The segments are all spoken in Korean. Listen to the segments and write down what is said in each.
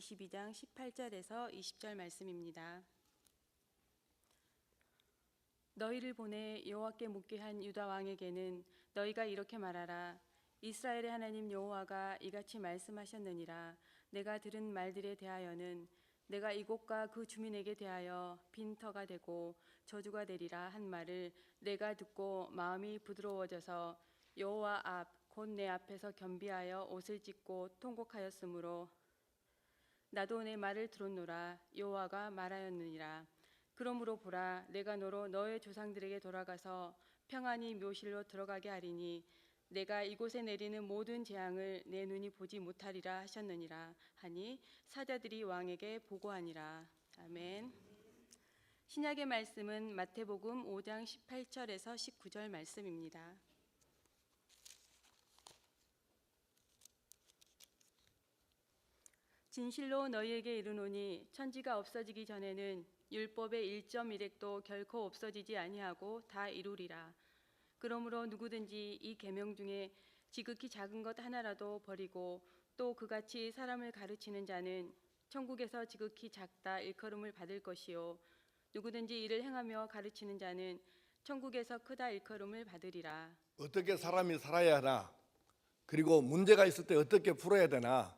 22장 18절에서 20절 말씀입니다. 너희를 보내 여호와께 묻게 한 유다 왕에게는 너희가 이렇게 말하라. 이스라엘의 하나님 여호와가 이같이 말씀하셨느니라. 내가 들은 말들에 대하여는 내가 이곳과 그 주민에게 대하여 빈터가 되고 저주가 되리라 한 말을 내가 듣고 마음이 부드러워져서 여호와 앞 곧 내 앞에서 겸비하여 옷을 찢고 통곡하였으므로 나도 내 말을 들었노라. 여호와가 말하였느니라. 그러므로 보라, 내가 너로 너의 조상들에게 돌아가서 평안히 묘실로 들어가게 하리니 내가 이곳에 내리는 모든 재앙을 내 눈이 보지 못하리라 하셨느니라 하니 사자들이 왕에게 보고하니라. 아멘. 신약의 말씀은 마태복음 5장 18절에서 19절 말씀입니다. 진실로 너희에게 이르노니 천지가 없어지기 전에는 율법의 1.1획도 결코 없어지지 아니하고 다 이루리라. 그러므로 누구든지 이 계명 중에 지극히 작은 것 하나라도 버리고 또 그같이 사람을 가르치는 자는 천국에서 지극히 작다 일컬음을 받을 것이요 누구든지 이를 행하며 가르치는 자는 천국에서 크다 일컬음을 받으리라. 어떻게 사람이 살아야 하나, 그리고 문제가 있을 때 어떻게 풀어야 되나,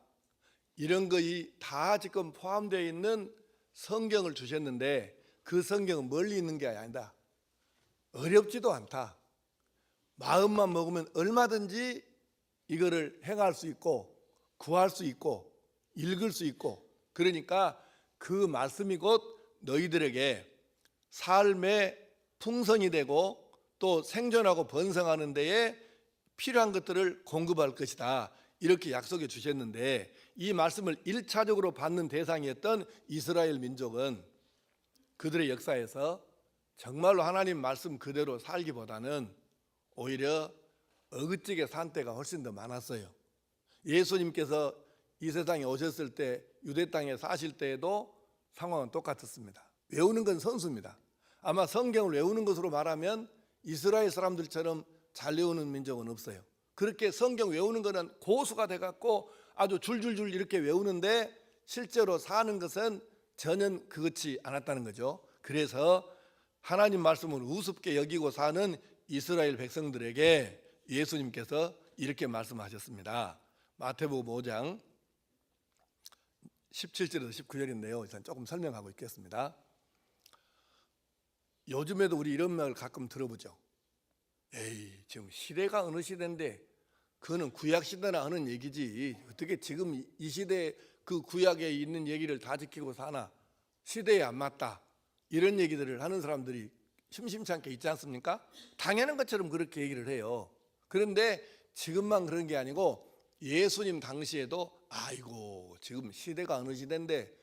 이런 것이 다 지금 포함되어 있는 성경을 주셨는데 그 성경은 멀리 있는 게 아니다. 어렵지도 않다. 마음만 먹으면 얼마든지 이거를 행할 수 있고 구할 수 있고 읽을 수 있고, 그러니까 그 말씀이 곧 너희들에게 삶의 풍성이 되고 또 생존하고 번성하는 데에 필요한 것들을 공급할 것이다, 이렇게 약속해 주셨는데, 이 말씀을 1차적으로 받는 대상이었던 이스라엘 민족은 그들의 역사에서 정말로 하나님 말씀 그대로 살기보다는 오히려 어긋지게 산 때가 훨씬 더 많았어요. 예수님께서 이 세상에 오셨을 때 유대 땅에 사실 때에도 상황은 똑같았습니다. 외우는 건 선수입니다. 아마 성경을 외우는 것으로 말하면 이스라엘 사람들처럼 잘 외우는 민족은 없어요. 그렇게 성경 외우는 거는 고수가 돼갖고 아주 줄줄줄 이렇게 외우는데 실제로 사는 것은 전혀 그렇지 않았다는 거죠. 그래서 하나님 말씀을 우습게 여기고 사는 이스라엘 백성들에게 예수님께서 이렇게 말씀하셨습니다. 마태복음 5장 17절에서 19절인데요. 일단 조금 설명하고 있겠습니다. 요즘에도 우리 이런 말을 가끔 들어보죠. 에이, 지금 시대가 어느 시대인데 그거는 구약 시대나 하는 얘기지, 어떻게 지금 이 시대에 그 구약에 있는 얘기를 다 지키고 사나, 시대에 안 맞다, 이런 얘기들을 하는 사람들이 심심찮게 있지 않습니까? 당연한 것처럼 그렇게 얘기를 해요. 그런데 지금만 그런 게 아니고 예수님 당시에도 아이고 지금 시대가 어느 시대인데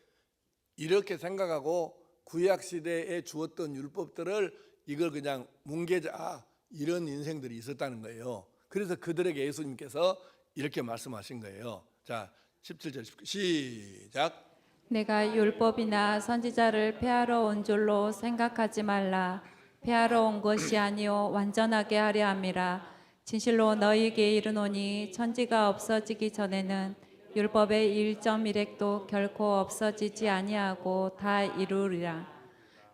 이렇게 생각하고 구약 시대에 주었던 율법들을 이걸 그냥 뭉개자, 이런 인생들이 있었다는 거예요. 그래서 그들에게 예수님께서 이렇게 말씀하신 거예요. 자, 17절 시작. 내가 율법이나 선지자를 폐하러 온 줄로 생각하지 말라. 폐하러 온 것이 아니요 완전하게 하려 함이라. 진실로 너희에게 이르노니 천지가 없어지기 전에는 율법의 1.1획도 결코 없어지지 아니하고 다 이루리라.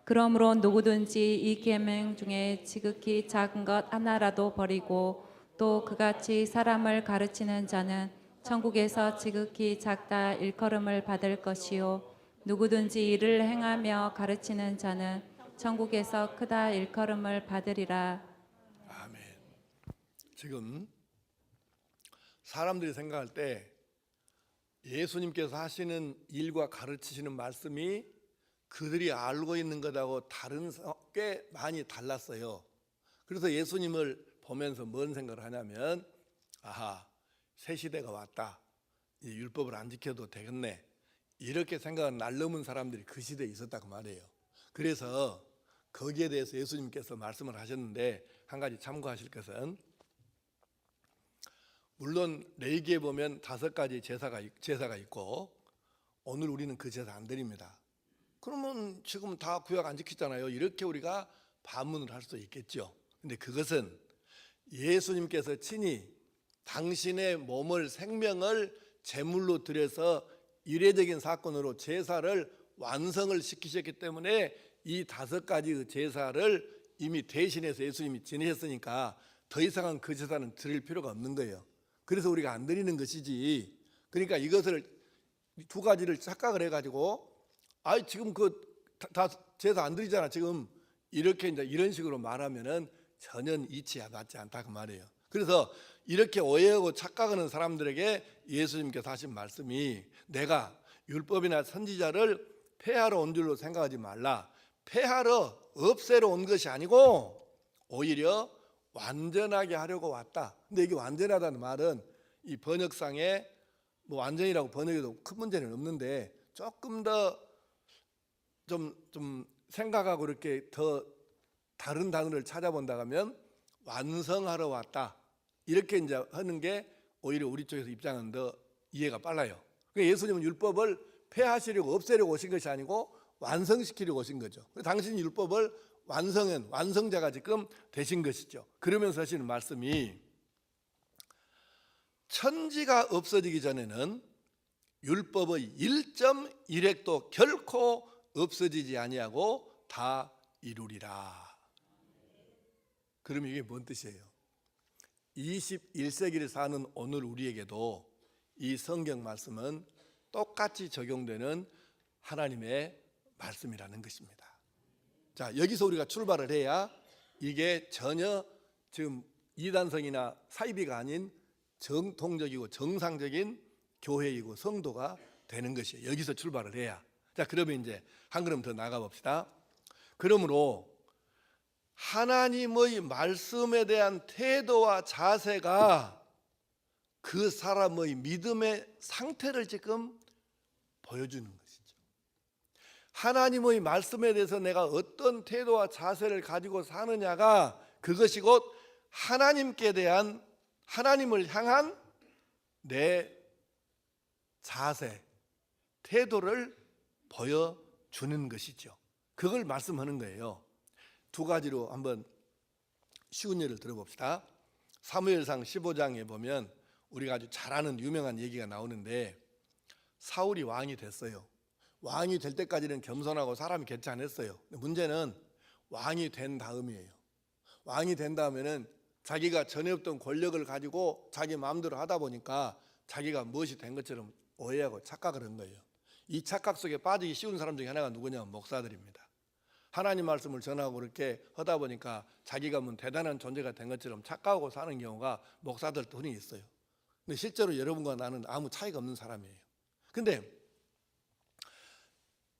그러므로 누구든지 이 계명 중에 지극히 작은 것 하나라도 버리고 또 그같이 사람을 가르치는 자는 천국에서 지극히 작다 일컬음을 받을 것이요 누구든지 이를 행하며 가르치는 자는 천국에서 크다 일컬음을 받으리라. 아멘. 지금 사람들이 생각할 때 예수님께서 하시는 일과 가르치시는 말씀이 그들이 알고 있는 것하고 다른 꽤 많이 달랐어요. 그래서 예수님을 보면서 뭔 생각을 하냐면, 아하, 새 시대가 왔다, 이 율법을 안 지켜도 되겠네, 이렇게 생각하는 날 넘은 사람들이 그 시대에 있었다고 말해요. 그래서 거기에 대해서 예수님께서 말씀을 하셨는데, 한 가지 참고하실 것은, 물론 레위기에 보면 5가지 제사가 있고 오늘 우리는 그 제사 안 드립니다. 그러면 지금 다 구약 안 지키잖아요, 이렇게 우리가 반문을 할 수 있겠죠. 근데 그것은 예수님께서 친히 당신의 몸을, 생명을 제물로 드려서 이례적인 사건으로 제사를 완성을 시키셨기 때문에 이 5가지 제사를 이미 대신해서 예수님이 지내셨으니까 더 이상은 그 제사는 드릴 필요가 없는 거예요. 그래서 우리가 안 드리는 것이지. 그러니까 이것을 2가지를 착각을 해가지고 지금 다 제사 안 드리잖아 지금, 이렇게 이제 이런 식으로 말하면은 전혀 이치가 맞지 않다 그 말이에요. 그래서 이렇게 오해하고 착각하는 사람들에게 예수님께서 하신 말씀이, 내가 율법이나 선지자를 폐하러 온 줄로 생각하지 말라. 폐하러, 없애러 온 것이 아니고 오히려 완전하게 하려고 왔다. 근데 이게 완전하다는 말은 이 번역상에 뭐 완전이라고 번역해도 큰 문제는 없는데, 조금 더 좀 생각하고 이렇게 더 다른 단어를 찾아본다 하면 완성하러 왔다, 이렇게 이제 하는 게 오히려 우리 쪽에서 입장은 더 이해가 빨라요. 그러니까 예수님은 율법을 폐하시려고 없애려고 오신 것이 아니고 완성시키려고 오신 거죠. 당신이 율법을 완성한 완성자가 지금 되신 것이죠. 그러면서 하시는 말씀이, 천지가 없어지기 전에는 율법의 1.1획도 결코 없어지지 아니하고 다 이루리라. 그럼 이게 뭔 뜻이에요? 21세기를 사는 오늘 우리에게도 이 성경 말씀은 똑같이 적용되는 하나님의 말씀이라는 것입니다. 자, 여기서 우리가 출발을 해야 이게 전혀 지금 이단성이나 사이비가 아닌 정통적이고 정상적인 교회이고 성도가 되는 것이에요. 여기서 출발을 해야. 자, 그러면 이제 한 걸음 더 나가 봅시다. 그러므로 하나님의 말씀에 대한 태도와 자세가 그 사람의 믿음의 상태를 지금 보여주는 것이죠. 하나님의 말씀에 대해서 내가 어떤 태도와 자세를 가지고 사느냐가, 그것이 곧 하나님께 대한, 하나님을 향한 내 자세, 태도를 보여주는 것이죠. 그걸 말씀하는 거예요. 2가지로 한번 쉬운 예를 들어봅시다. 사무엘상 15장에 보면 우리가 아주 잘 아는 유명한 얘기가 나오는데, 사울이 왕이 됐어요. 왕이 될 때까지는 겸손하고 사람이 괜찮았어요. 문제는 왕이 된 다음이에요. 왕이 된 다음에는 자기가 전에 없던 권력을 가지고 자기 마음대로 하다 보니까 자기가 무엇이 된 것처럼 오해하고 착각을 한 거예요. 이 착각 속에 빠지기 쉬운 사람 중에 하나가 누구냐면 목사들입니다. 하나님 말씀을 전하고 그렇게 하다 보니까 자기가 뭐 대단한 존재가 된 것처럼 착각하고 사는 경우가 목사들도 흔히 있어요. 근데 실제로 여러분과 나는 아무 차이가 없는 사람이에요. 근데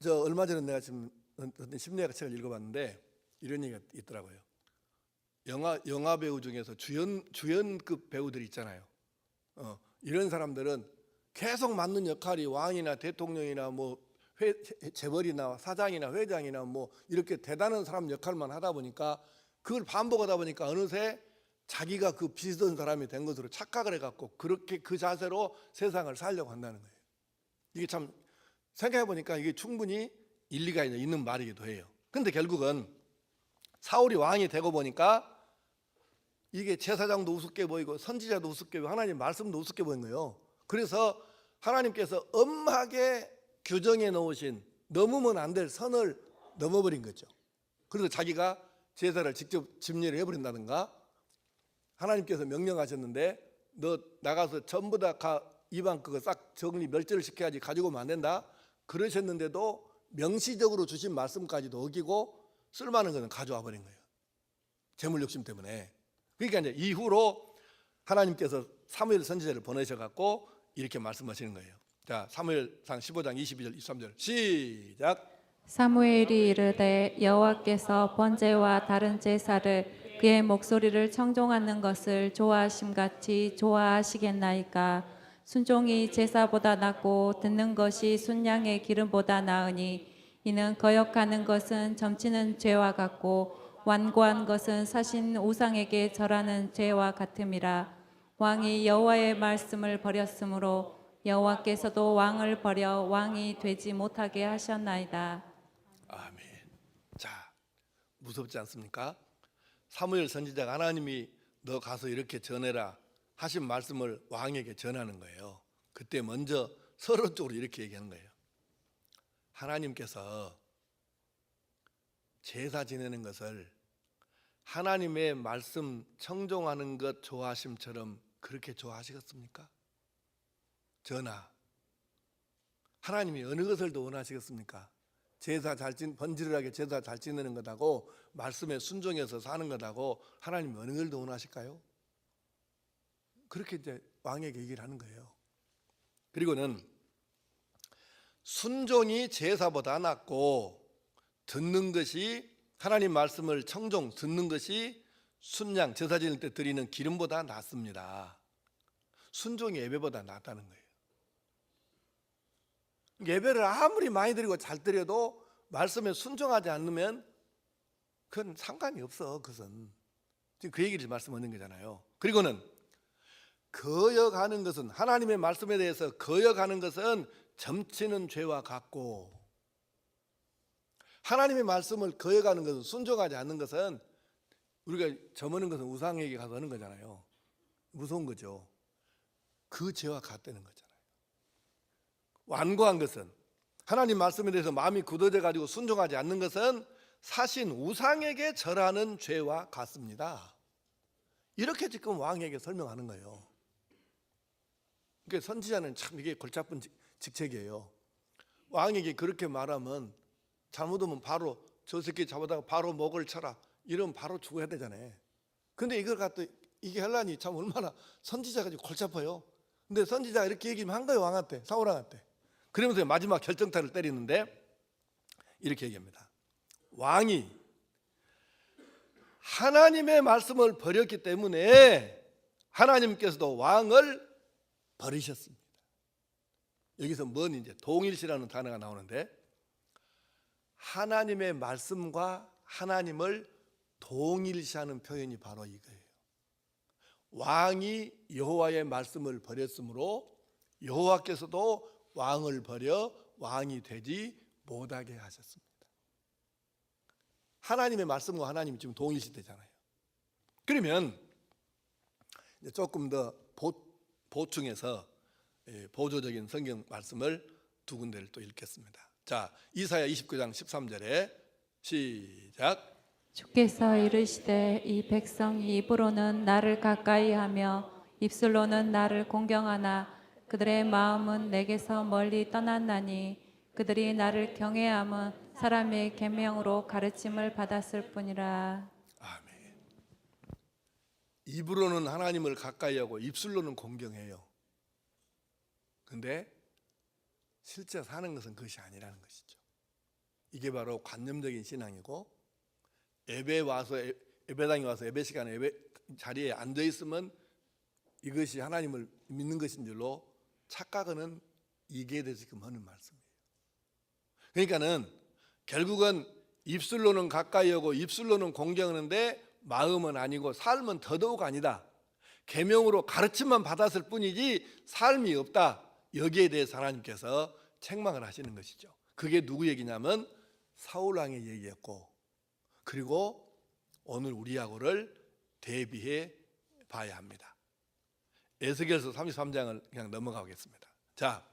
저 얼마 전에 내가 지금 심리학 책을 읽어봤는데 이런 얘기가 있더라고요. 영화 배우 중에서 주연급 배우들이 있잖아요. 이런 사람들은 계속 맡는 역할이 왕이나 대통령이나 뭐 재벌이나 사장이나 회장이나 뭐 이렇게 대단한 사람 역할만 하다 보니까, 그걸 반복하다 보니까 어느새 자기가 그 비슷한 사람이 된 것으로 착각을 해갖고 그렇게 그 자세로 세상을 살려고 한다는 거예요. 이게 참 생각해 보니까 이게 충분히 일리가 있는 말이기도 해요. 근데 결국은 사울이 왕이 되고 보니까 이게 제사장도 우습게 보이고 선지자도 우습게 보이고 하나님 말씀도 우습게 보인 거예요. 그래서 하나님께서 엄하게 규정해 놓으신 넘으면 안 될 선을 넘어버린 거죠. 그래서 자기가 제사를 직접 집례를 해버린다든가, 하나님께서 명령하셨는데 너 나가서 전부 다 이방 그거 싹 정리 멸절을 시켜야지 가지고 오면 안 된다 그러셨는데도 명시적으로 주신 말씀까지도 어기고 쓸만한 것은 가져와 버린 거예요. 재물 욕심 때문에. 그러니까 이제 이후로 하나님께서 사무엘 선지자를 보내셔갖고 이렇게 말씀하시는 거예요. 자, 사무엘상 15장 22절 23절 시작. 사무엘이 이르되 여호와께서 번제와 다른 제사를 그의 목소리를 청종하는 것을 좋아하심같이 좋아하시겠나이까. 순종이 제사보다 낫고 듣는 것이 순양의 기름보다 나으니, 이는 거역하는 것은 점치는 죄와 같고 완고한 것은 사신 우상에게 절하는 죄와 같음이라. 왕이 여호와의 말씀을 버렸으므로 여호와께서도 왕을 버려 왕이 되지 못하게 하셨나이다. 아멘. 자, 무섭지 않습니까? 사무엘 선지자가 하나님이 너 가서 이렇게 전해라 하신 말씀을 왕에게 전하는 거예요. 그때 먼저 서론적으로 이렇게 얘기하는 거예요. 하나님께서 제사 지내는 것을 하나님의 말씀 청종하는 것 좋아하심처럼 그렇게 좋아하시겠습니까? 전하, 하나님이 어느 것을 더 원하시겠습니까? 번지르하게 제사 잘 지내는 것하고 말씀에 순종해서 사는 것하고 하나님이 어느 걸 더 원하실까요? 그렇게 이제 왕에게 얘기를 하는 거예요. 그리고는 순종이 제사보다 낫고 듣는 것이 하나님 말씀을 듣는 것이 순양 제사 지낼 때 드리는 기름보다 낫습니다. 순종이 예배보다 낫다는 거예요. 예배를 아무리 많이 드리고 잘 드려도 말씀에 순종하지 않으면 그건 상관이 없어. 그것은 지금 그 얘기를 말씀하는 거잖아요. 그리고는 거역하는 것은 하나님의 말씀에 대해서 거역하는 것은 점치는 죄와 같고, 하나님의 말씀을 거역하는 것은 순종하지 않는 것은 우리가 저무는 것은 우상에게 가서 하는 거잖아요. 무서운 거죠. 그 죄와 같다는 거잖아요. 완고한 것은 하나님 말씀에 대해서 마음이 굳어져 가지고 순종하지 않는 것은 사신 우상에게 절하는 죄와 같습니다. 이렇게 지금 왕에게 설명하는 거예요. 그러니까 선지자는 참 이게 골치 아픈 직책이에요. 왕에게 그렇게 말하면 잘못하면 바로 저 새끼 잡아다가 바로 목을 쳐라 이러면 바로 죽어야 되잖아요. 근데 이걸 갖다 이게 하려니 참 얼마나 선지자가 골치 아파요. 근데 선지자가 이렇게 얘기를 한 거예요. 왕한테, 사울왕한테. 그러면서 마지막 결정타를 때리는데 이렇게 얘기합니다. 왕이 하나님의 말씀을 버렸기 때문에 하나님께서도 왕을 버리셨습니다. 여기서 뭔 이제 동일시라는 단어가 나오는데, 하나님의 말씀과 하나님을 동일시하는 표현이 바로 이거예요. 왕이 여호와의 말씀을 버렸으므로 여호와께서도 왕을 버려 왕이 되지 못하게 하셨습니다. 하나님의 말씀과 하나님이 지금 동일시되잖아요. 그러면 이제 조금 더 보충해서 보조적인 성경 말씀을 두 군데를 또 읽겠습니다. 자, 이사야 29장 13절에 시작. 주께서 이르시되 이 백성이 입으로는 나를 가까이하며 입술로는 나를 공경하나 그들의 마음은 내게서 멀리 떠났나니 그들이 나를 경외함은 사람의 계명으로 가르침을 받았을 뿐이라. 아멘. 입으로는 하나님을 가까이하고 입술로는 공경해요. 근데 실제 사는 것은 그것이 아니라는 것이죠. 이게 바로 관념적인 신앙이고, 예배당에 와서 예배 시간에 예배 자리에 앉아 있으면 이것이 하나님을 믿는 것인 줄로 착각하는 이게 대해서 지금 하는 말씀이에요. 그러니까는 결국은 입술로는 가까이 하고 입술로는 공경하는데 마음은 아니고 삶은 더더욱 아니다. 계명으로 가르침만 받았을 뿐이지 삶이 없다. 여기에 대해서 하나님께서 책망을 하시는 것이죠. 그게 누구 얘기냐면 사울왕의 얘기였고, 그리고 오늘 우리하고를 대비해 봐야 합니다. 에스겔서 33장을 그냥 넘어가겠습니다. 자,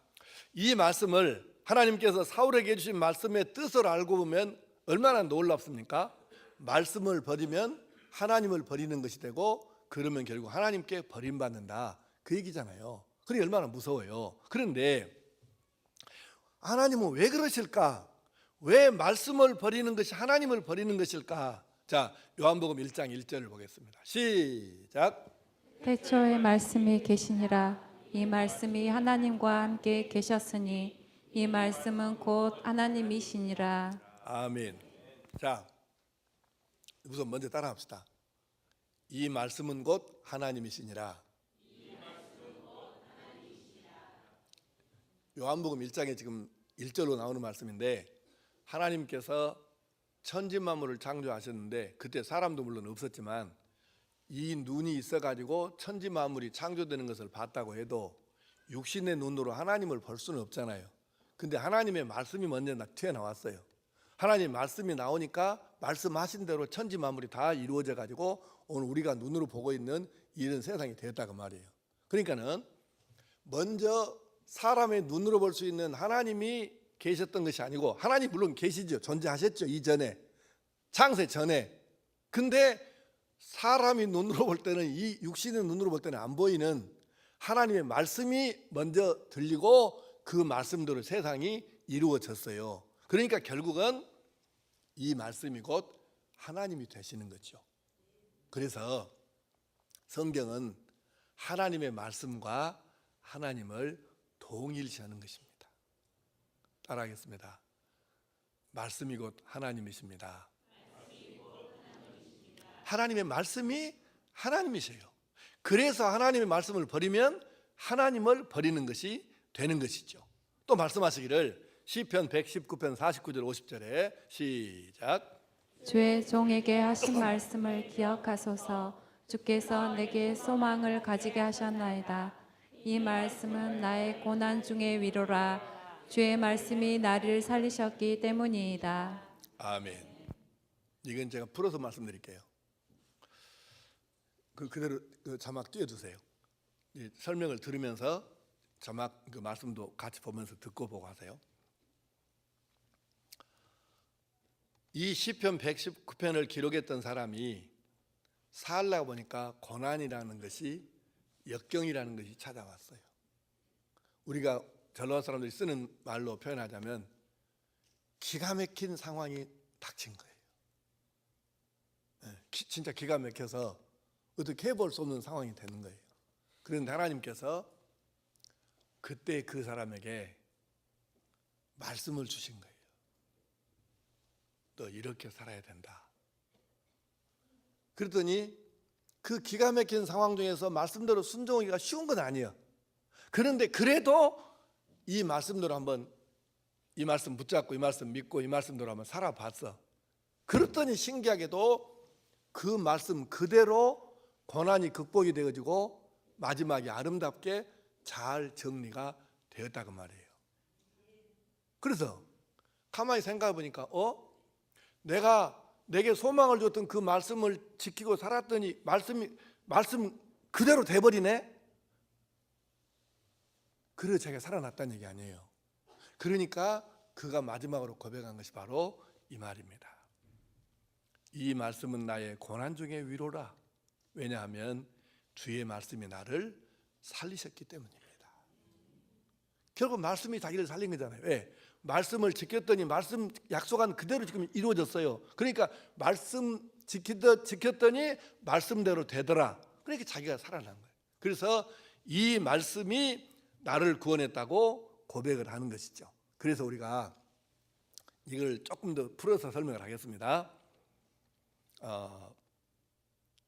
이 말씀을 하나님께서 사울에게 해주신 말씀의 뜻을 알고 보면 얼마나 놀랍습니까? 말씀을 버리면 하나님을 버리는 것이 되고, 그러면 결국 하나님께 버림받는다, 그 얘기잖아요. 그게 얼마나 무서워요. 그런데 하나님은 왜 그러실까? 왜 말씀을 버리는 것이 하나님을 버리는 것일까? 자, 요한복음 1장 1절을 보겠습니다. 시작. 태초에 말씀이 계시니라. 이 말씀이 하나님과 함께 계셨으니 이 말씀은 곧 하나님이시니라. 아멘. 자, 우선 먼저 따라합시다. 이 말씀은 곧 하나님이시니라. 요한복음 1장에 지금 1절로 나오는 말씀인데, 하나님께서 천지 만물을 창조하셨는데 그때 사람도 물론 없었지만 이 눈이 있어가지고 천지 만물이 창조되는 것을 봤다고 해도 육신의 눈으로 하나님을 볼 수는 없잖아요. 근데 하나님의 말씀이 먼저 튀어나왔어요. 하나님 말씀이 나오니까 말씀하신 대로 천지 만물이 다 이루어져 가지고 오늘 우리가 눈으로 보고 있는 이런 세상이 됐다고 말이에요. 그러니까는 먼저 사람의 눈으로 볼 수 있는 하나님이 계셨던 것이 아니고, 하나님 물론 계시죠. 존재하셨죠. 이전에, 창세 전에. 근데 사람이 눈으로 볼 때는, 이 육신의 눈으로 볼 때는 안 보이는 하나님의 말씀이 먼저 들리고 그 말씀대로 세상이 이루어졌어요. 그러니까 결국은 이 말씀이 곧 하나님이 되시는 거죠. 그래서 성경은 하나님의 말씀과 하나님을 동일시하는 것입니다. 따라하겠습니다. 말씀이 곧 하나님이십니다. 하나님의 말씀이 하나님이세요. 그래서 하나님의 말씀을 버리면 하나님을 버리는 것이 되는 것이죠. 또 말씀하시기를 시편 119편 49절 50절에 시작. 주의 종에게 하신 말씀을 기억하소서. 주께서 내게 소망을 가지게 하셨나이다. 이 말씀은 나의 고난 중의 위로라. 주의 말씀이 나를 살리셨기 때문이다. 아멘. 이건 제가 풀어서 말씀드릴게요. 그대로 자막 띄워주세요. 설명을 들으면서 자막 그 말씀도 같이 보면서 듣고 보고 하세요. 이 시편 119편을 기록했던 사람이 살다가 보니까 고난이라는 것이, 역경이라는 것이 찾아왔어요. 우리가 전라도 사람들이 쓰는 말로 표현하자면 기가 막힌 상황이 닥친 거예요. 진짜 기가 막혀서 어떻게 해볼 수 없는 상황이 되는 거예요. 그런데 하나님께서 그때 그 사람에게 말씀을 주신 거예요. 너 이렇게 살아야 된다. 그랬더니 그 기가 막힌 상황 중에서 말씀대로 순종하기가 쉬운 건 아니에요. 그런데 그래도 이 말씀대로 한번, 이 말씀 붙잡고 이 말씀 믿고 이 말씀대로 한번 살아봤어. 그랬더니 신기하게도 그 말씀 그대로 고난이 극복이 되어지고 마지막에 아름답게 잘 정리가 되었다고 말이에요. 그래서 가만히 생각해 보니까 내게 소망을 줬던 그 말씀을 지키고 살았더니 말씀 그대로 돼버리네. 그래서 제가 살아났다는 얘기 아니에요. 그러니까 그가 마지막으로 고백한 것이 바로 이 말입니다. 이 말씀은 나의 고난 중의 위로라. 왜냐하면 주의 말씀이 나를 살리셨기 때문입니다. 결국 말씀이 자기를 살린 거잖아요. 왜? 말씀을 지켰더니 말씀 약속한 그대로 지금 이루어졌어요. 그러니까 말씀 지켰더니 말씀대로 되더라. 그러니까 자기가 살아난 거예요. 그래서 이 말씀이 나를 구원했다고 고백을 하는 것이죠. 그래서 우리가 이걸 조금 더 풀어서 설명을 하겠습니다.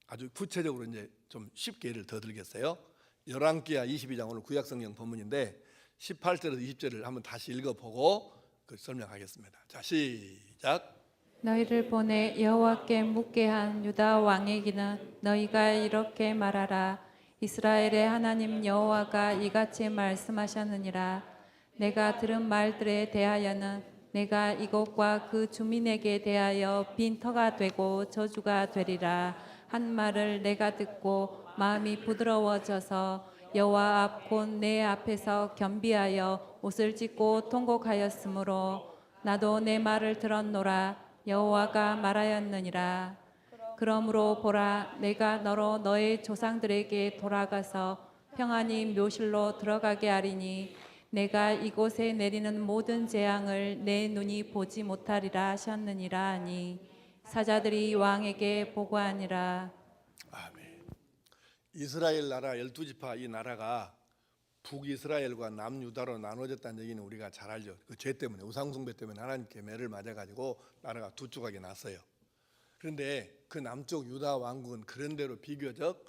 아주 구체적으로 이제 좀 쉽게 예를 더 들겠어요. 열왕기하 22장 오늘 구약성경 본문인데 18절에서 20절을 한번 다시 읽어보고 설명하겠습니다. 자, 시작. 너희를 보내 여호와께 묻게 한 유다 왕에게는 너희가 이렇게 말하라. 이스라엘의 하나님 여호와가 이같이 말씀하셨느니라. 내가 들은 말들에 대하여는 내가 이곳과 그 주민에게 대하여 빈터가 되고 저주가 되리라 한 말을 내가 듣고 마음이 부드러워져서 여호와 앞 곧 내 앞에서 겸비하여 옷을 찢고 통곡하였으므로 나도 내 말을 들었노라. 여호와가 말하였느니라. 그러므로 보라, 내가 너로 너의 조상들에게 돌아가서 평안히 묘실로 들어가게 하리니 내가 이곳에 내리는 모든 재앙을 내 눈이 보지 못하리라 하셨느니라 하니 사자들이 왕에게 보고하니라. 아멘. 이스라엘 나라 12지파 이 나라가 북이스라엘과 남유다로 나눠졌다는 얘기는 우리가 잘 알죠. 그 죄 때문에, 우상숭배 때문에 하나님께 매를 맞아가지고 나라가 두 조각이 났어요. 그런데 그 남쪽 유다 왕국은 그런 대로 비교적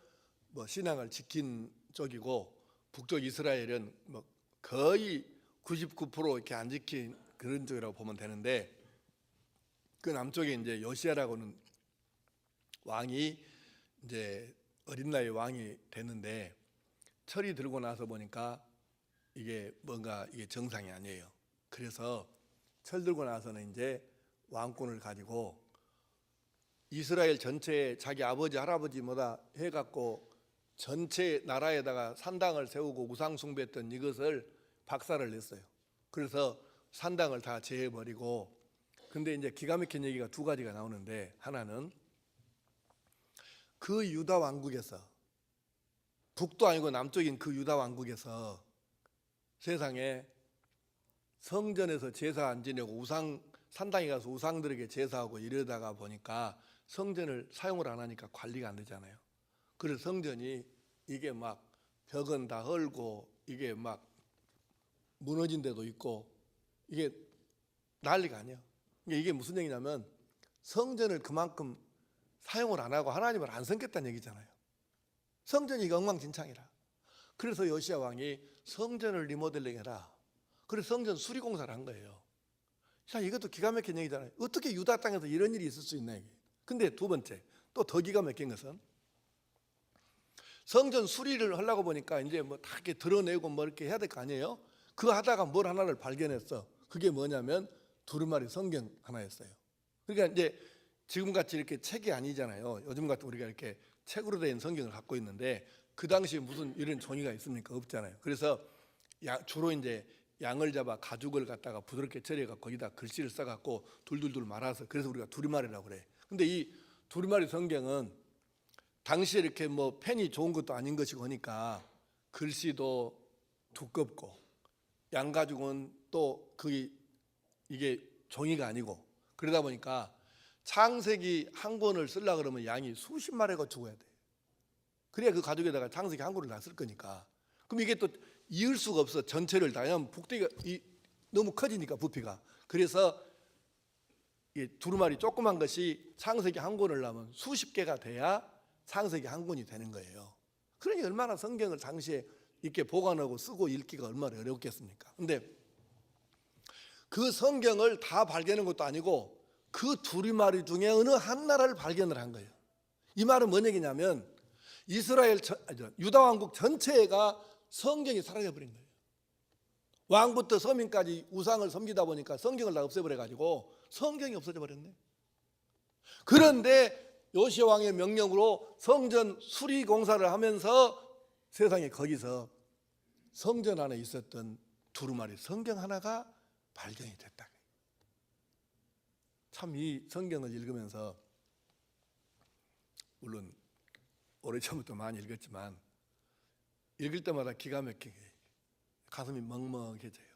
신앙을 지킨 쪽이고, 북쪽 이스라엘은 거의 99% 이렇게 안 지킨 그런 쪽이라고 보면 되는데, 그 남쪽에 이제 요시야라고는 왕이 이제 어린 나이 왕이 됐는데 철이 들고 나서 보니까 이게 뭔가 이게 정상이 아니에요. 그래서 철 들고 나서는 이제 왕권을 가지고 이스라엘 전체에 자기 아버지 할아버지 뭐다 해갖고 전체 나라에다가 산당을 세우고 우상 숭배했던 이것을 박살을 냈어요. 그래서 산당을 다 제해버리고, 근데 이제 기가 막힌 얘기가 두 가지가 나오는데, 하나는 그 유다 왕국에서, 북도 아니고 남쪽인 그 유다 왕국에서 세상에 성전에서 제사 안 지내고 산당에 가서 우상들에게 제사하고 이러다가 보니까 성전을 사용을 안 하니까 관리가 안 되잖아요. 그래서 성전이 이게 막 벽은 다 헐고 이게 막 무너진 데도 있고 이게 난리가 아니에요. 이게 무슨 얘기냐면 성전을 그만큼 사용을 안 하고 하나님을 안 섬겼다는 얘기잖아요. 성전이 엉망진창이라. 그래서 요시야 왕이 성전을 리모델링 해라. 그래서 성전 수리공사를 한 거예요. 자, 이것도 기가 막힌 얘기잖아요. 어떻게 유다 땅에서 이런 일이 있을 수 있나 이게. 근데 두 번째 또 더 기가 막힌 것은 성전 수리를 하려고 보니까 이제 뭐 다 이렇게 드러내고 뭐 이렇게 해야 될 거 아니에요. 그 하다가 뭘 하나를 발견했어. 그게 뭐냐면 두루마리 성경 하나였어요. 그러니까 이제 지금같이 이렇게 책이 아니잖아요. 요즘 같은 우리가 이렇게 책으로 된 성경을 갖고 있는데 그 당시에 무슨 이런 종이가 있습니까? 없잖아요. 그래서 주로 이제 양을 잡아 가죽을 갖다가 부드럽게 처리해서 거기다 글씨를 써갖고 둘둘둘 말아서, 그래서 우리가 두루마리라고 그래. 근데 이 두루마리 성경은 당시에 이렇게 뭐 펜이 좋은 것도 아닌 것이고 하니까 글씨도 두껍고 양가죽은 또 이게 종이가 아니고, 그러다 보니까 창세기 한 권을 쓰려고 그러면 양이 수십 마리 거쳐야 돼. 그래야 그 가죽에다가 창세기 한 권을 다 쓸 거니까. 그럼 이게 또 이을 수가 없어. 전체를 다. 왜냐하면 북대기가 너무 커지니까 부피가. 그래서 이 두루마리 조그만 것이 창세기 한 권을 하면 수십 개가 돼야 창세기 한 권이 되는 거예요. 그러니 얼마나 성경을 당시에 이렇게 보관하고 쓰고 읽기가 얼마나 어렵겠습니까? 근데 그 성경을 다 발견한 것도 아니고 그 두루마리 중에 어느 한 나라를 발견을 한 거예요. 이 말은 뭔 얘기냐면 유다 왕국 전체가 성경이 사라져버린 거예요. 왕부터 서민까지 우상을 섬기다 보니까 성경을 다 없애버려가지고 성경이 없어져 버렸네. 그런데 요시야 왕의 명령으로 성전 수리 공사를 하면서 세상에 거기서 성전 안에 있었던 두루마리 성경 하나가 발견이 됐다. 참 이 성경을 읽으면서, 물론 오래전부터 많이 읽었지만 읽을 때마다 기가 막히게 가슴이 먹먹해져요.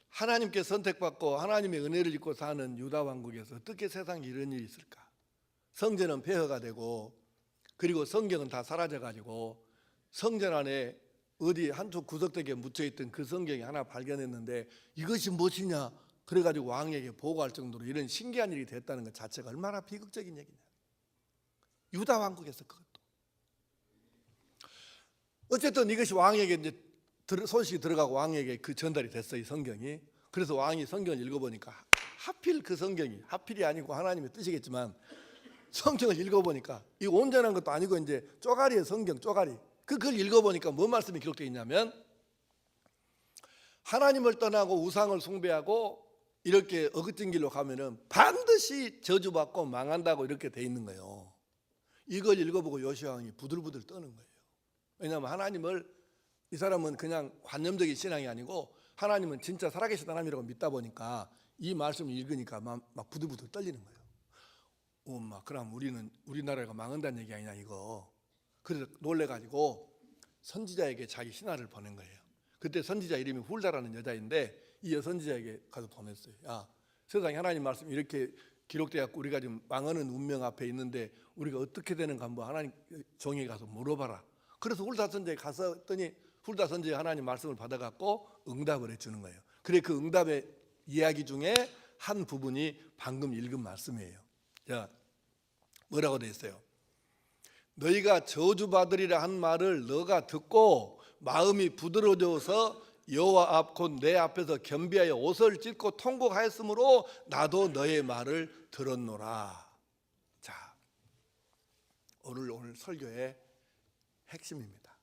하나님께 선택받고 하나님의 은혜를 입고 사는 유다 왕국에서 어떻게 세상에 이런 일이 있을까? 성전은 폐허가 되고, 그리고 성경은 다 사라져가지고 성전 안에 어디 한쪽 구석대기에 묻혀있던 그 성경이 하나 발견했는데 이것이 무엇이냐 그래가지고 왕에게 보고할 정도로 이런 신기한 일이 됐다는 것 자체가 얼마나 비극적인 얘기냐. 유다 왕국에서 그것도. 어쨌든 이것이 왕에게 이제 소식이 들어가고 왕에게 그 전달이 됐어요, 이 성경이. 그래서 왕이 성경을 읽어보니까 하필 그 성경이, 하필이 아니고 하나님의 뜻이겠지만 성경을 읽어보니까 이 온전한 것도 아니고 이제 쪼가리의 성경, 쪼가리. 그걸 읽어보니까 뭔 말씀이 기록되어 있냐면 하나님을 떠나고 우상을 숭배하고 이렇게 어긋진 길로 가면은 반드시 저주받고 망한다고 이렇게 돼 있는 거예요. 이걸 읽어보고 요시야 왕이 부들부들 떠는 거예요. 왜냐하면 하나님을, 이 사람은 그냥 관념적인 신앙이 아니고 하나님은 진짜 살아계신 하나님이라고 믿다 보니까 이 말씀을 읽으니까 막 부들부들 떨리는 거예요. 엄마, 그럼 우리나라가 망한다는 얘기 아니냐 이거. 그래서 놀래가지고 선지자에게 자기 신하를 보낸 거예요. 그때 선지자 이름이 훌다라는 여자인데 이 선지자에게 가서 보냈어요. 야, 세상에 하나님 말씀이 이렇게 기록되었고 우리가 지금 망하는 운명 앞에 있는데 우리가 어떻게 되는가 한번 하나님 종에게 가서 물어봐라. 그래서 훌다 선지자에 가서 했더니 훌다 선지자 하나님 말씀을 받아갖고 응답을 해주는 거예요. 그래, 그 응답의 이야기 중에 한 부분이 방금 읽은 말씀이에요. 자, 뭐라고 되어 있어요? 너희가 저주받으리라 한 말을 너가 듣고 마음이 부드러워져서 여호와 앞 곧 내 앞에서 겸비하여 옷을 찢고 통곡하였으므로 나도 너의 말을 들었노라. 자, 오늘 설교의 핵심입니다.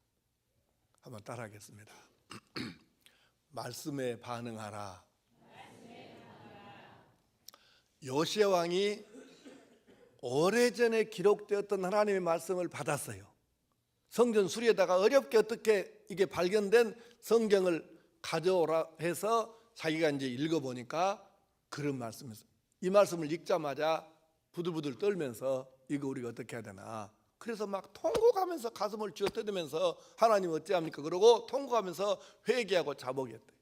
한번 따라하겠습니다. 말씀에 반응하라. 요시야 왕이 오래전에 기록되었던 하나님의 말씀을 받았어요. 성전 수리에다가 어렵게 어떻게 이게 발견된 성경을 가져오라 해서 자기가 이제 읽어보니까 그런 말씀이었어요. 이 말씀을 읽자마자 부들부들 떨면서 이거 우리가 어떻게 해야 되나. 그래서 막 통곡하면서 가슴을 쥐어뜯으면서 하나님 어찌합니까? 그러고 통곡하면서 회개하고 자복했대.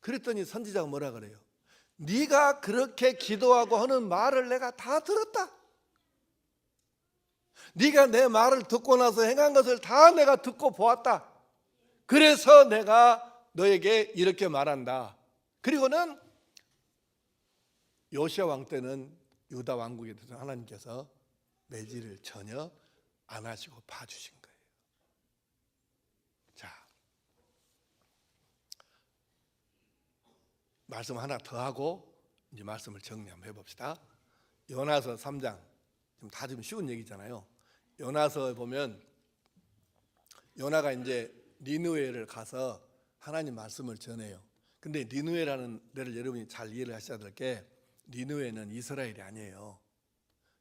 그랬더니 선지자가 뭐라 그래요? 네가 그렇게 기도하고 하는 말을 내가 다 들었다. 네가 내 말을 듣고 나서 행한 것을 다 내가 듣고 보았다. 그래서 내가 너에게 이렇게 말한다. 그리고는 요시야 왕 때는 유다 왕국에 대해서 하나님께서 매질을 전혀 안 하시고 봐주신 거예요. 자, 말씀 하나 더 하고 이제 말씀을 정리 한번 해봅시다. 요나서 3장, 다 좀 쉬운 얘기잖아요. 요나서에 보면 요나가 이제 니느웨를 가서 하나님 말씀을 전해요. 근데 니느웨라는 데를 여러분이 잘 이해를 하셔야 될 게, 니느웨는 이스라엘이 아니에요.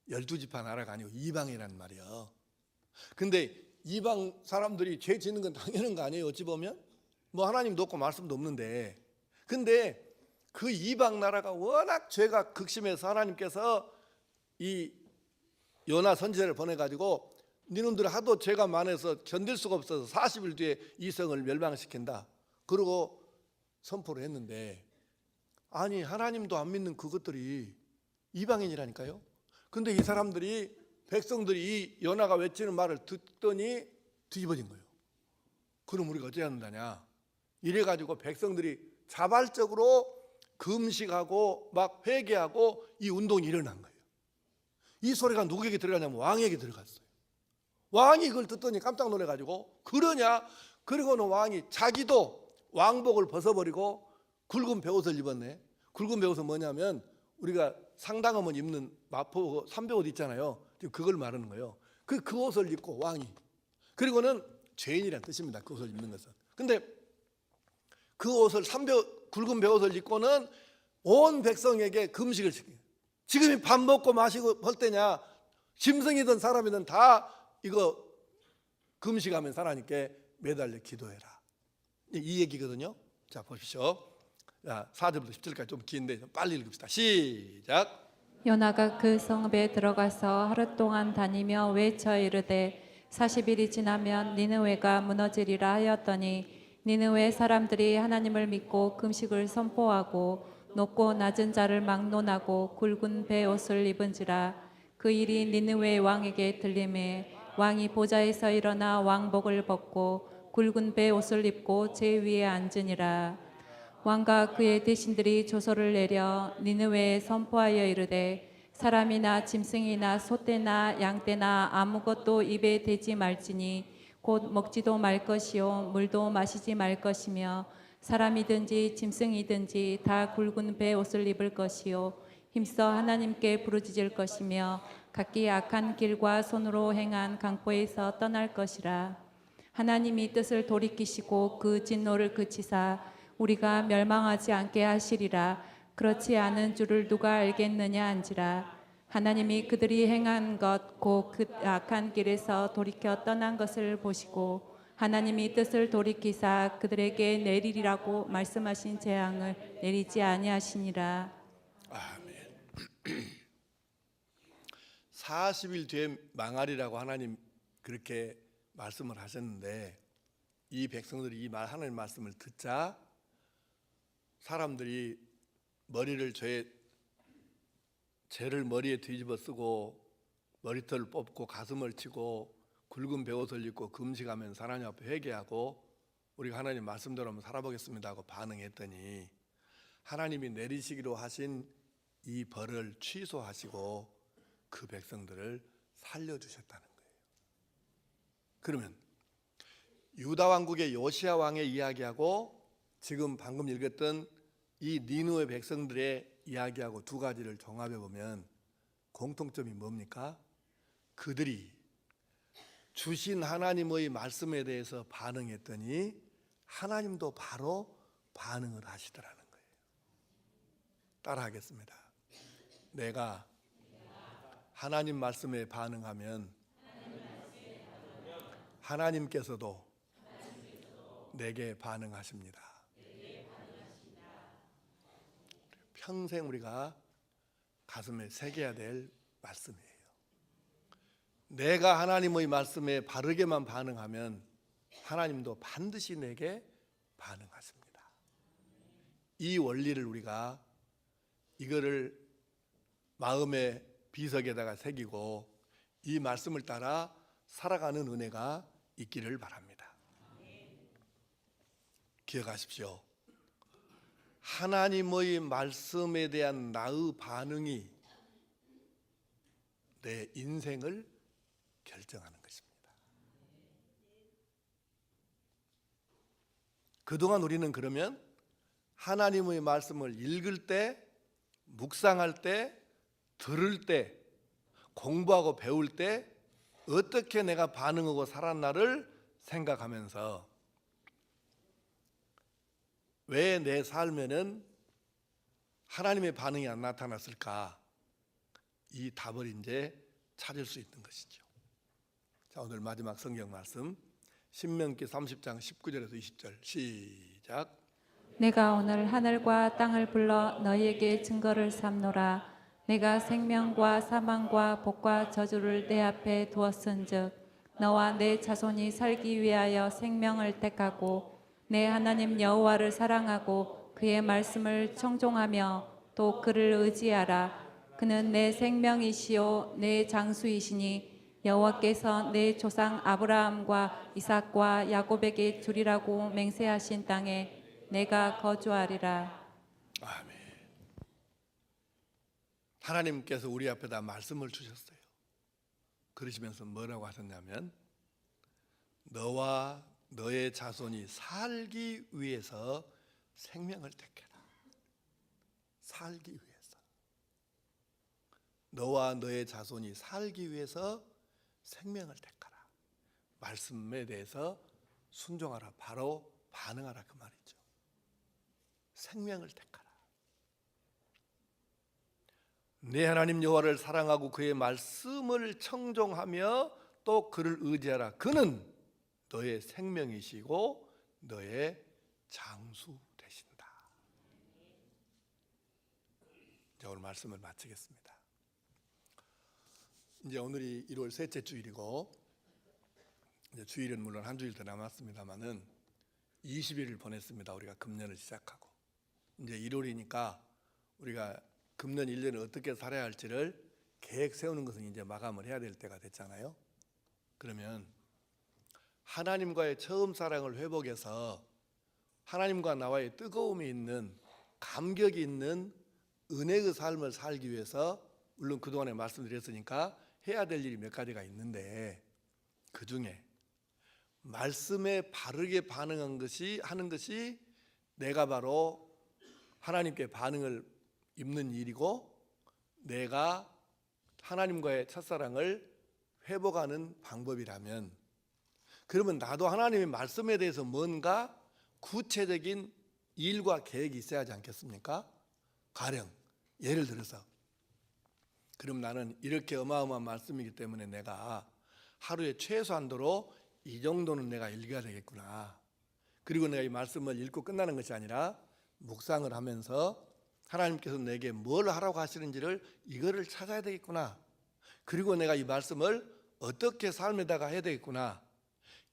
12지파 나라가 아니고 이방이란 말이에요. 근데 이방 사람들이 죄 짓는 건 당연한 거 아니에요. 어찌 보면 뭐 하나님도 없고 말씀도 없는데, 근데 그 이방 나라가 워낙 죄가 극심해서 하나님께서 이 요나 선지자를 보내가지고 니놈들 하도 죄가 많아서 견딜 수가 없어서 40일 뒤에 이 성을 멸망시킨다 그러고 선포를 했는데, 아니 하나님도 안 믿는 그것들이 이방인이라니까요. 근데 이 사람들이, 백성들이 이 요나가 외치는 말을 듣더니 뒤집어진 거예요. 그럼 우리가 어찌해야 한다냐. 이래가지고 백성들이 자발적으로 금식하고 막 회개하고 이 운동이 일어난 거예요. 이 소리가 누구에게 들어가냐면 왕에게 들어갔어요. 왕이 그걸 듣더니 깜짝 놀래가지고, 그러냐? 그리고는 왕이 자기도 왕복을 벗어버리고 굵은 베옷을 입었네. 굵은 베옷은 뭐냐면 우리가 상당하면 입는 마포 삼베옷 있잖아요. 그걸 말하는 거예요. 그 옷을 입고 왕이, 그리고는 죄인이란 뜻입니다. 그 옷을 입는 것은. 근데 그 옷을 굵은 베옷을 입고는 온 백성에게 금식을 시켜요. 지금이 밥 먹고 마시고 할 때냐? 짐승이든 사람이든 다 이거 금식하면서 하나님께 매달려 기도해라. 이 얘기거든요. 자, 보십시오. 4절부터 10절까지 좀 긴데 빨리 읽읍시다. 시작. 요나가 그 성읍에 들어가서 하루 동안 다니며 외쳐 이르되 40일이 지나면 니느웨가 무너지리라 하였더니, 니느웨 사람들이 하나님을 믿고 금식을 선포하고 높고 낮은 자를 막론하고 굵은 베옷을 입은지라. 그 일이 니느웨 왕에게 들리매 왕이 보좌에서 일어나 왕복을 벗고 굵은 베옷을 입고 제 위에 앉으니라. 왕과 그의 대신들이 조서를 내려 니느웨에 선포하여 이르되 사람이나 짐승이나 소떼나 양떼나 아무것도 입에 대지 말지니 곧 먹지도 말 것이요 물도 마시지 말 것이며 사람이든지 짐승이든지 다 굵은 베옷을 입을 것이요 힘써 하나님께 부르짖을 것이며 각기 악한 길과 손으로 행한 강포에서 떠날 것이라. 하나님이 뜻을 돌이키시고 그 진노를 그치사 우리가 멸망하지 않게 하시리라. 그렇지 않은 줄을 누가 알겠느냐 한지라. 하나님이 그들이 행한 것 곧 그 악한 길에서 돌이켜 떠난 것을 보시고 하나님이 뜻을 돌이키사 그들에게 내리리라고 말씀하신 재앙을 내리지 아니하시니라. 아멘. 40일 뒤에 망하리라고 하나님 그렇게 말씀을 하셨는데, 이 백성들이 이 하나님 말씀을 듣자 사람들이 머리를 죄를 머리에 뒤집어 쓰고 머리털을 뽑고 가슴을 치고 굵은 베옷을 입고 금식하면서 하나님 앞에 회개하고 우리가 하나님 말씀대로 한번 살아보겠습니다 하고 반응했더니, 하나님이 내리시기로 하신 이 벌을 취소하시고 그 백성들을 살려주셨다는 거예요. 그러면 유다 왕국의 요시야 왕의 이야기하고 지금 방금 읽었던 이 니느웨 백성들의 이야기하고 두 가지를 종합해 보면 공통점이 뭡니까? 그들이 주신 하나님의 말씀에 대해서 반응했더니 하나님도 바로 반응을 하시더라는 거예요. 따라하겠습니다. 내가 하나님 말씀에 반응하면 하나님께서도 내게 반응하십니다. 평생 우리가 가슴에 새겨야 될 말씀이에요. 내가 하나님의 말씀에 바르게만 반응하면 하나님도 반드시 내게 반응하십니다. 이 원리를 우리가 이거를 마음의 비석에다가 새기고 이 말씀을 따라 살아가는 은혜가 있기를 바랍니다. 기억하십시오. 하나님의 말씀에 대한 나의 반응이 내 인생을 결정하는 것입니다. 그동안 우리는 그러면 하나님의 말씀을 읽을 때, 묵상할 때, 들을 때, 공부하고 배울 때 어떻게 내가 반응하고 살았나를 생각하면서 왜 내 삶에는 하나님의 반응이 안 나타났을까? 이 답을 이제 찾을 수 있는 것이죠. 자, 오늘 마지막 성경 말씀 신명기 30장 19절에서 20절 시작. 내가 오늘 하늘과 땅을 불러 너희에게 증거를 삼노라. 내가 생명과 사망과 복과 저주를 내 앞에 두었은즉 너와 내 자손이 살기 위하여 생명을 택하고 내 하나님 여호와를 사랑하고 그의 말씀을 청종하며 또 그를 의지하라. 그는 내 생명이시요 내 장수이시니 여호와께서 내 조상 아브라함과 이삭과 야곱에게 주리라고 맹세하신 땅에 내가 거주하리라. 아멘. 하나님께서 우리 앞에다 말씀을 주셨어요. 그러시면서 뭐라고 하셨냐면 너와 너의 자손이 살기 위해서 생명을 택해라. 살기 위해서. 너와 너의 자손이 살기 위해서 생명을 택하라. 말씀에 대해서 순종하라. 바로 반응하라 그 말이죠. 생명을 택하라. 내 하나님 여호와를 사랑하고 그의 말씀을 청종하며 또 그를 의지하라. 그는 너의 생명이시고 너의 장수 되신다. 이제 오늘 말씀을 마치겠습니다. 이제 오늘이 1월 셋째 주일이고 이제 주일은 물론 한 주일 더 남았습니다만은 20일을 보냈습니다. 우리가 금년을 시작하고 이제 1월이니까 우리가 금년 1년을 어떻게 살아야 할지를 계획 세우는 것은 이제 마감을 해야 될 때가 됐잖아요. 그러면 하나님과의 처음 사랑을 회복해서 하나님과 나와의 뜨거움이 있는 감격이 있는 은혜의 삶을 살기 위해서 물론 그동안에 말씀드렸으니까 해야 될 일이 몇 가지가 있는데 그 중에 말씀에 바르게 반응한 것이 하는 것이 내가 바로 하나님께 반응을 입는 일이고 내가 하나님과의 첫사랑을 회복하는 방법이라면 그러면 나도 하나님의 말씀에 대해서 뭔가 구체적인 일과 계획이 있어야 하지 않겠습니까? 가령 예를 들어서 그럼 나는 이렇게 어마어마한 말씀이기 때문에 내가 하루에 최소한도로 이 정도는 내가 읽어야 되겠구나. 그리고 내가 이 말씀을 읽고 끝나는 것이 아니라 묵상을 하면서 하나님께서 내게 뭘 하라고 하시는지를 이거를 찾아야 되겠구나. 그리고 내가 이 말씀을 어떻게 삶에다가 해야 되겠구나.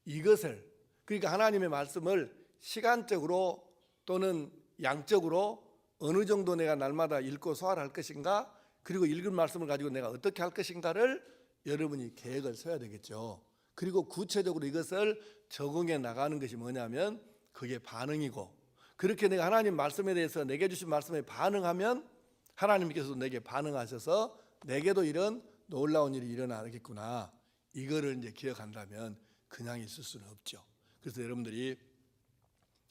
이것을 그러니까 하나님의 말씀을 시간적으로 또는 양적으로 어느 정도 내가 날마다 읽고 소화를 할 것인가 그리고 읽은 말씀을 가지고 내가 어떻게 할 것인가를 여러분이 계획을 세워야 되겠죠. 그리고 구체적으로 이것을 적응해 나가는 것이 뭐냐면 그게 반응이고 그렇게 내가 하나님 말씀에 대해서 내게 주신 말씀에 반응하면 하나님께서도 내게 반응하셔서 내게도 이런 놀라운 일이 일어나겠구나. 이거를 이제 기억한다면 그냥 있을 수는 없죠. 그래서 여러분들이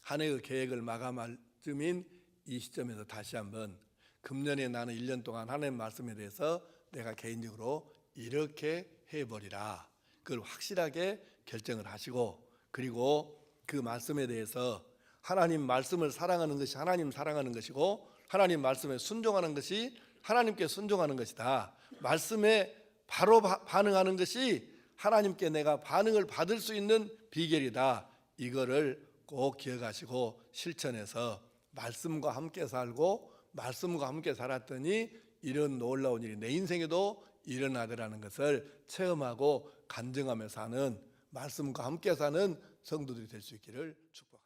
한 해의 계획을 마감할 쯤인 이 시점에서 다시 한번 금년에 나는 1년 동안 하나님 말씀에 대해서 내가 개인적으로 이렇게 해버리라. 그걸 확실하게 결정을 하시고 그리고 그 말씀에 대해서 하나님 말씀을 사랑하는 것이 하나님 사랑하는 것이고 하나님 말씀에 순종하는 것이 하나님께 순종하는 것이다. 말씀에 바로 반응하는 것이 하나님께 내가 반응을 받을 수 있는 비결이다. 이거를 꼭 기억하시고 실천해서 말씀과 함께 살고 말씀과 함께 살았더니 이런 놀라운 일이 내 인생에도 일어나더라는 것을 체험하고 간증하며 사는, 말씀과 함께 사는 성도들이 될 수 있기를 축복합니다.